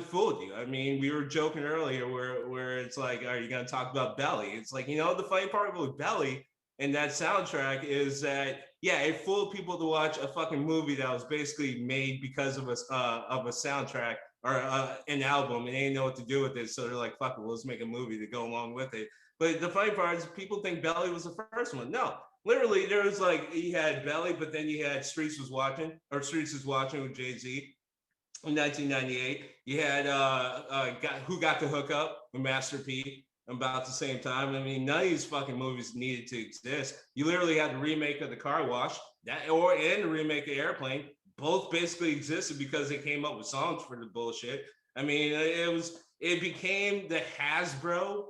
fooled you. I mean, we were joking earlier where it's like, are you gonna talk about Belly? It's like, the funny part with Belly and that soundtrack is that yeah, it fooled people to watch a fucking movie that was basically made because of a soundtrack or an album, and they didn't know what to do with it, so they're like, fuck it, let's make a movie to go along with it. But the funny part is people think Belly was the first one. No, literally there was like you had Belly, but then you had Streets was watching with Jay-Z in 1998. You had Who Got the Hookup with Master P about the same time. I mean, none of these fucking movies needed to exist. You literally had the remake of The Car Wash and the remake of Airplane. Both basically existed because they came up with songs for the bullshit. I mean, it became the Hasbro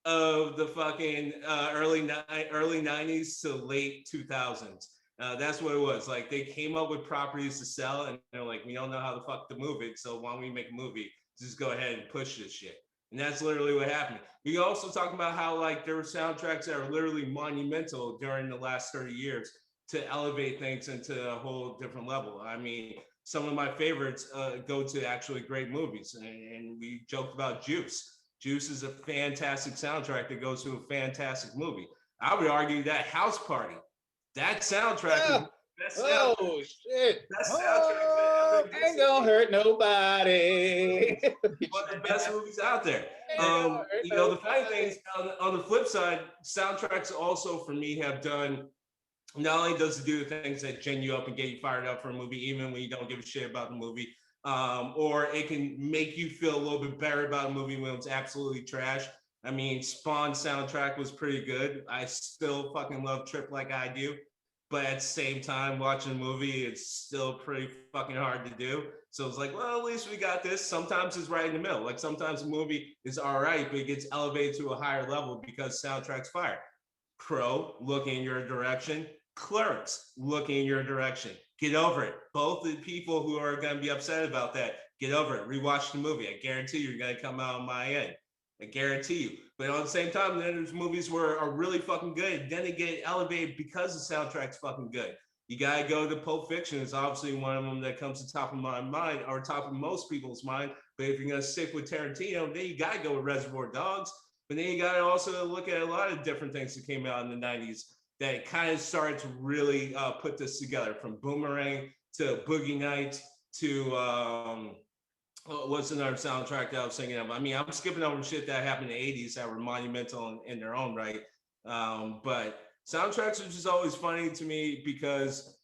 of the fucking early 90s to late 2000s. That's what it was. Like they came up with properties to sell, and they're like, we don't know how the fuck to move it, so why don't we make a movie? Just go ahead and push this shit. And that's literally what happened. We also talk about how like there were soundtracks that are literally monumental during the last 30 years to elevate things into a whole different level. I mean, some of my favorites go to actually great movies, and we joked about Juice. Juice is a fantastic soundtrack that goes to a fantastic movie. I would argue that House Party, that soundtrack is Yeah. the best Oh shit. soundtrack that Oh, ever ain't existed. gonna hurt nobody. One of the best movies out there. Ain't gonna hurt The funny thing nobody. is, on the flip side, soundtracks also for me have done. Not only does it do the things that gin you up and get you fired up for a movie, even when you don't give a shit about the movie, or it can make you feel a little bit better about a movie when it's absolutely trash. I mean, Spawn soundtrack was pretty good. I still fucking love Trip Like I Do, but at the same time, watching a movie, it's still pretty fucking hard to do. So it's like, well, at least we got this. Sometimes it's right in the middle. Like sometimes a movie is all right, but it gets elevated to a higher level because soundtrack's fire. Crow looking in your direction. Clerks looking in your direction. Get over it. Both the people who are going to be upset about that, get over it. Rewatch the movie. I guarantee you're going to come out on my end. I guarantee you. But at the same time, then there's movies where are really fucking good. Then they get elevated because the soundtrack's fucking good. You gotta go to Pulp Fiction. It's obviously one of them that comes to top of my mind or top of most people's mind. But if you're gonna stick with Tarantino, then you gotta go with Reservoir Dogs. But then you gotta also look at a lot of different things that came out in the '90s that kind of started to really put this together, from Boomerang to Boogie Nights to what's another soundtrack that I was thinking of? I mean, I'm skipping over shit that happened in the '80s that were monumental in their own right. But soundtracks are just always funny to me because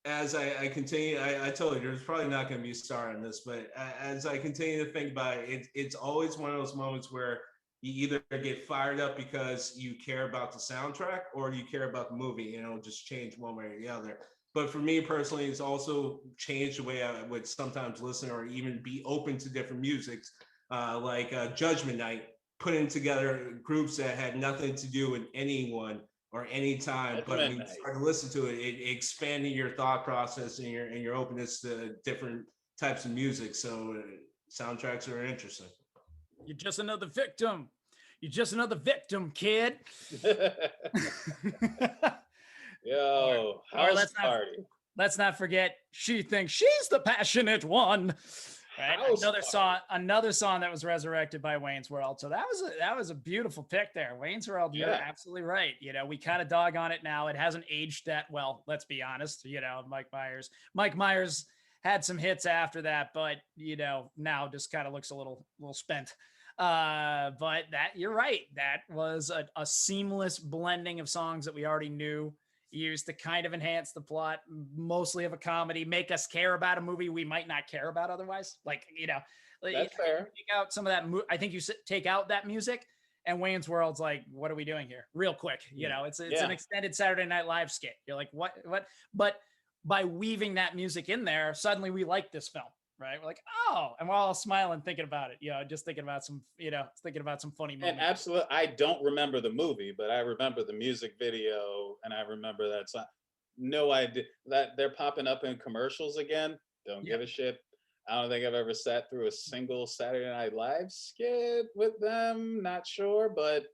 as I continue, I told you there's probably not going to be a star in this, but as I continue to think about it, it's always one of those moments where you either get fired up because you care about the soundtrack or you care about the movie, just change one way or the other. But for me personally, it's also changed the way I would sometimes listen or even be open to different musics, like Judgment Night, putting together groups that had nothing to do with anyone or any time, but when you start to listen to it, it expanding your thought process and your openness to different types of music. So soundtracks are interesting. You're just another victim. You're just another victim, kid. Yo, house party. Let's not forget, she thinks she's the passionate one. Right? Another song that was resurrected by Wayne's World. So that was a beautiful pick there. Wayne's World, you're absolutely right. We kind of dog on it now. It hasn't aged that well, let's be honest. Mike Myers had some hits after that, but now just kind of looks a little spent. But you're right. That was a seamless blending of songs that we already knew, used to kind of enhance the plot, mostly of a comedy, make us care about a movie we might not care about otherwise. That's fair. Take out some of that. I think you take out that music, and Wayne's World's like, what are we doing here? Real quick, it's an extended Saturday Night Live skit. You're like, what? But by weaving that music in there, suddenly we like this film. Right. We're like, oh, and we're all smiling, thinking about it, just thinking about some funny moments. And absolutely, I don't remember the movie, but I remember the music video and I remember that song. No idea that they're popping up in commercials again. Don't give a shit. I don't think I've ever sat through a single Saturday Night Live skit with them. Not sure, but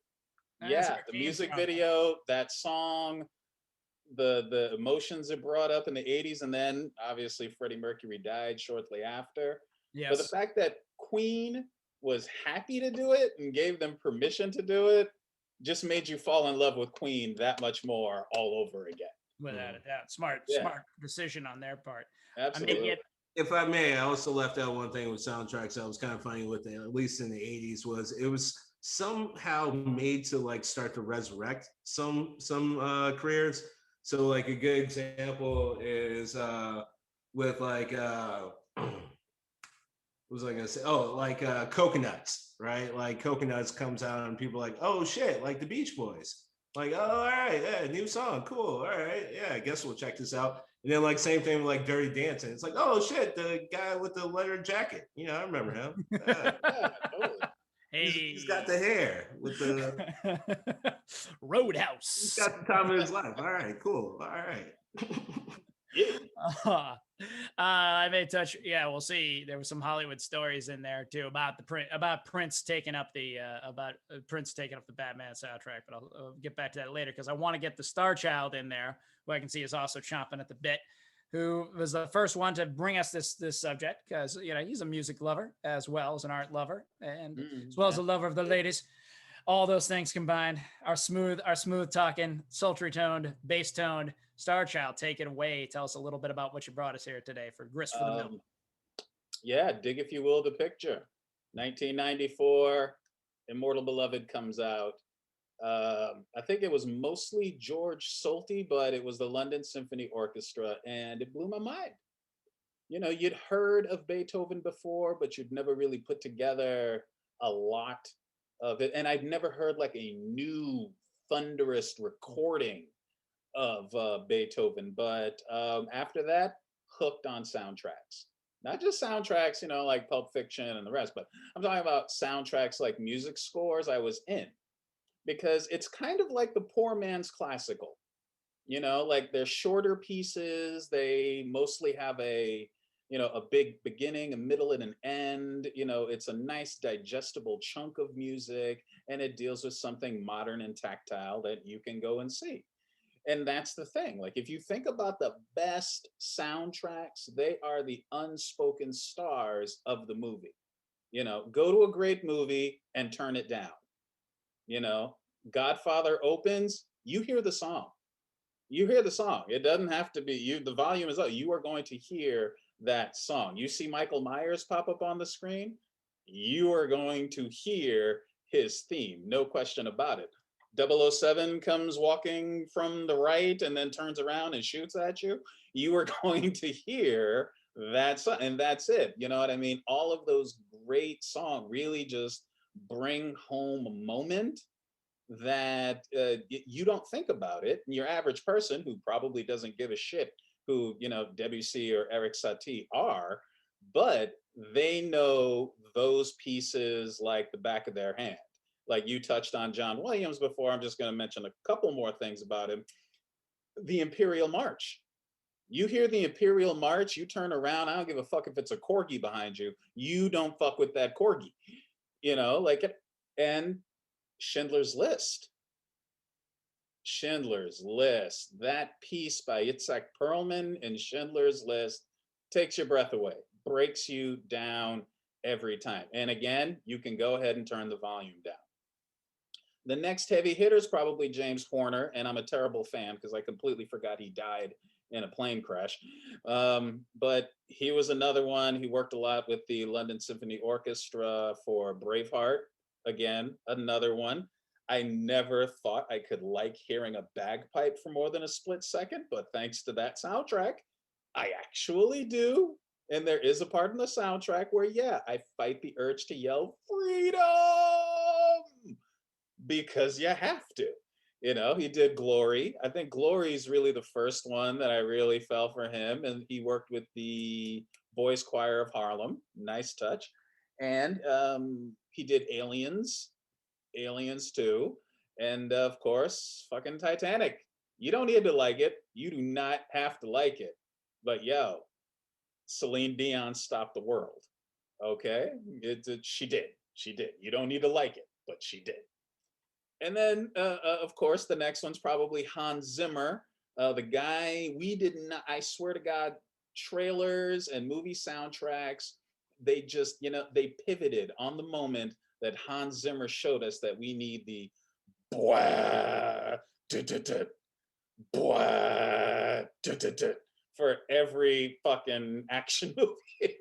the music video, that song, the emotions it brought up in the 80s, and then obviously Freddie Mercury died shortly after. Yes. But the fact that Queen was happy to do it and gave them permission to do it, just made you fall in love with Queen that much more all over again. Without a doubt. Smart, Yeah. smart decision on their part. Absolutely. If I may, I also left out one thing with soundtracks that was kind of funny with it, at least in the 80s, was it was somehow made to like start to resurrect some careers. So like a good example is with like what was I gonna say? Oh, like Coconuts, right? Like Coconuts comes out and people are like, oh shit, like the Beach Boys. Like, oh, all right, yeah, new song, cool. All right, yeah, I guess we'll check this out. And then like same thing with like Dirty Dancing. It's like, oh shit, the guy with the leather jacket. You know, I remember him. Yeah. Yeah, totally. He's got the hair with the Roadhouse. he's got the time of his life. All right, cool. All right. I may touch. Yeah, we'll see. There were some Hollywood stories in there too about Prince taking up the Prince taking up the Batman soundtrack. But I'll get back to that later because I want to get the Star Child in there, who I can see is also chomping at the bit. Who was the first one to bring us this subject? Because he's a music lover as well as an art lover, and as well as a lover of the ladies. All those things combined, our smooth talking, sultry toned, bass toned Star Child. Take it away. Tell us a little bit about what you brought us here today for Grist for the Mill. Yeah, dig if you will the picture. 1994, Immortal Beloved comes out. I think it was mostly George Solti, but it was the London Symphony Orchestra, and it blew my mind. You'd heard of Beethoven before, but you'd never really put together a lot of it. And I'd never heard like a new thunderous recording of Beethoven. But after that, hooked on soundtracks. Not just soundtracks, like Pulp Fiction and the rest, but I'm talking about soundtracks like music scores I was in. Because it's kind of like the poor man's classical. Like they're shorter pieces. They mostly have a big beginning, a middle, and an end. It's a nice digestible chunk of music, and it deals with something modern and tactile that you can go and see. And that's the thing. Like, if you think about the best soundtracks, they are the unspoken stars of the movie. Go to a great movie and turn it down. Godfather opens, you hear the song. It doesn't have to be you. The volume is up. You are going to hear that song. You see Michael Myers pop up on the screen, you are going to hear his theme. No question about it. 007 comes walking from the right and then turns around and shoots at you. You are going to hear that song, and that's it. You know what I mean? All of those great songs really just bring home a moment that you don't think about it. And your average person who probably doesn't give a shit who, Debussy or Eric Satie are, but they know those pieces like the back of their hand. Like you touched on John Williams before. I'm just going to mention a couple more things about him. The Imperial March. You hear the Imperial March, you turn around, I don't give a fuck if it's a corgi behind you. You don't fuck with that corgi. And Schindler's List. Schindler's List. That piece by Itzhak Perlman in Schindler's List takes your breath away, breaks you down every time. And again, you can go ahead and turn the volume down. The next heavy hitter is probably James Horner, and I'm a terrible fan because I completely forgot he died in a plane crash. But he was another one. He worked a lot with the London Symphony Orchestra for Braveheart. Again, another one. I never thought I could like hearing a bagpipe for more than a split second, but thanks to that soundtrack, I actually do. And there is a part in the soundtrack where, yeah, I fight the urge to yell, freedom! Because you have to. He did Glory. I think Glory is really the first one that I really fell for him. And he worked with the Boys Choir of Harlem. Nice touch. And he did Aliens 2. And of course, fucking Titanic. You don't need to like it. You do not have to like it. But yo, Celine Dion stopped the world. Okay? She did. You don't need to like it, but she did. And then, of course, the next one's probably Hans Zimmer, the guy we did not, I swear to God, trailers and movie soundtracks they just, they pivoted on the moment that Hans Zimmer showed us that we need the blah, blah, for every fucking action movie.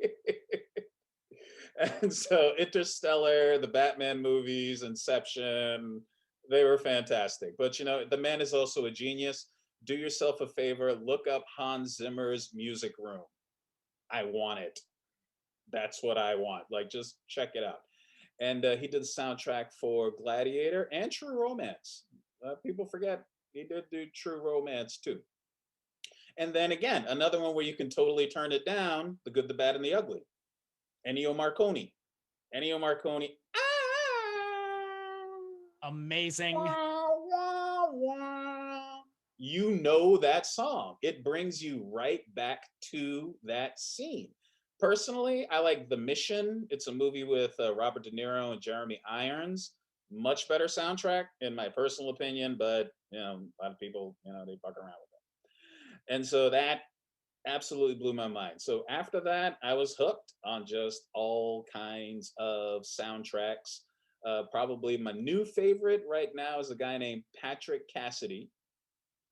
And so Interstellar, the Batman movies, Inception, they were fantastic. But the man is also a genius. Do yourself a favor, look up Hans Zimmer's Music Room. I want it. That's what I want. Like, just check it out. And he did the soundtrack for Gladiator and True Romance. People forget he did do True Romance too. And then again, another one where you can totally turn it down: The Good, the Bad, and the Ugly. Ennio Morricone. Ennio Morricone. Amazing. You know that song. It brings you right back to that scene. Personally, I like The Mission. It's a movie with Robert De Niro and Jeremy Irons. Much better soundtrack, in my personal opinion, but a lot of people, they fuck around with it. And so that absolutely blew my mind. So after that, I was hooked on just all kinds of soundtracks. Probably my new favorite right now is a guy named Patrick Cassidy.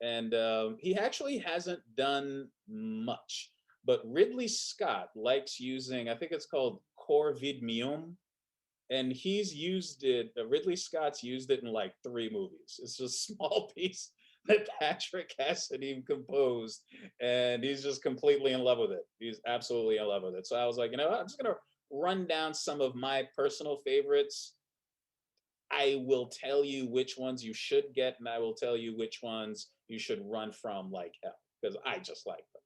And he actually hasn't done much, but Ridley Scott likes using, I think it's called Cor Vid Meum, and he's used it, Ridley Scott's used it in like 3 movies. It's a small piece that Patrick Cassidy composed, and he's just completely in love with it. He's absolutely in love with it. So I was like, I'm just gonna run down some of my personal favorites. I will tell you which ones you should get, and I will tell you which ones you should run from like hell, because I just like them.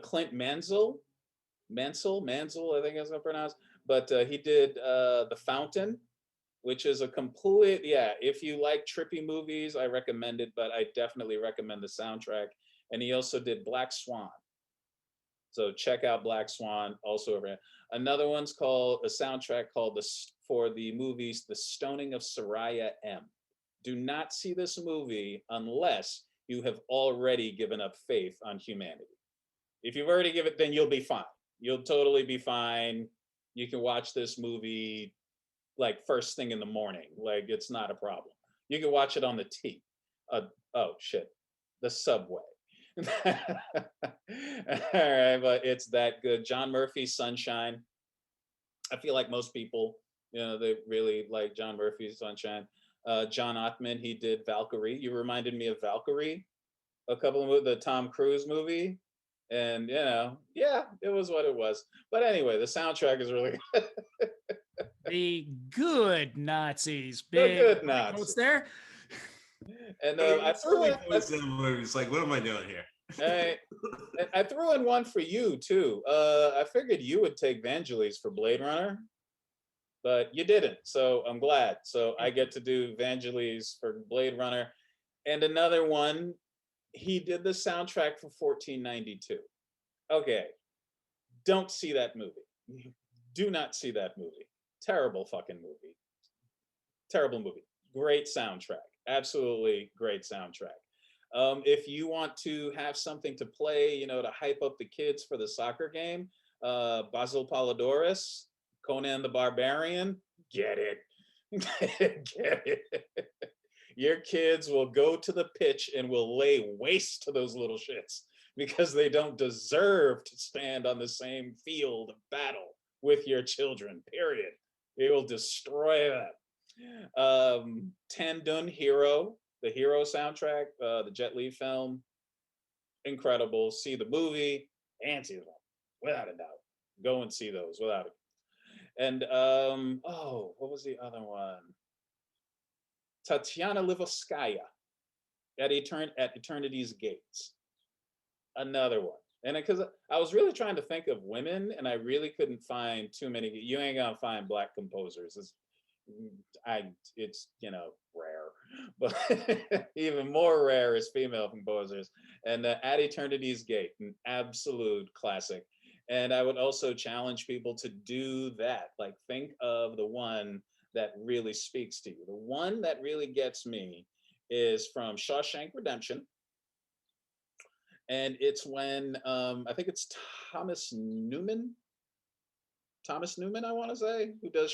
Clint Mansell, I think that's how it's pronounced, but he did The Fountain, which is a complete, if you like trippy movies, I recommend it, but I definitely recommend the soundtrack. And he also did Black Swan. So check out Black Swan, also over here. Another one's called a soundtrack called for the movies The Stoning of Soraya M. Do not see this movie unless you have already given up faith on humanity. If you've already given it, then you'll be fine. You'll totally be fine. You can watch this movie like first thing in the morning. Like, it's not a problem. You can watch it on the the subway. All right, but it's that good. John Murphy's Sunshine. I feel like most people, they really like John Murphy's Sunshine. John Ottman, he did Valkyrie. You reminded me of Valkyrie, a couple of the Tom Cruise movie, and it was what it was. But anyway, the soundtrack is really good. The good Nazis. Big good Nazis there. And I threw in movies. Like, what am I doing here? I threw in one for you too. I figured you would take Vangelis for Blade Runner, but you didn't. So I'm glad. So I get to do Vangelis for Blade Runner. And another one, he did the soundtrack for 1492. Okay, don't see that movie. Do not see that movie. Terrible fucking movie. Terrible movie. Great soundtrack. Absolutely great soundtrack. If you want to have something to play, to hype up the kids for the soccer game, Basil Polidorus, Conan the Barbarian, get it. Get it. Your kids will go to the pitch and will lay waste to those little shits because they don't deserve to stand on the same field of battle with your children, period. They will destroy them. Tandun Hero, the Hero soundtrack, the Jet Li film, incredible. See the movie and see them, without a doubt. Go and see those without it. And what was the other one? Tatiana Livoskaya at Eternity's Gates. Another one. And because I was really trying to think of women, and I really couldn't find too many. You ain't gonna find Black composers. It's rare, but even more rare is female composers. And At Eternity's Gate, an absolute classic. And I would also challenge people to do that. Like, think of the one that really speaks to you. The one that really gets me is from Shawshank Redemption. And it's when I think it's Thomas Newman. Thomas Newman, I want to say, who does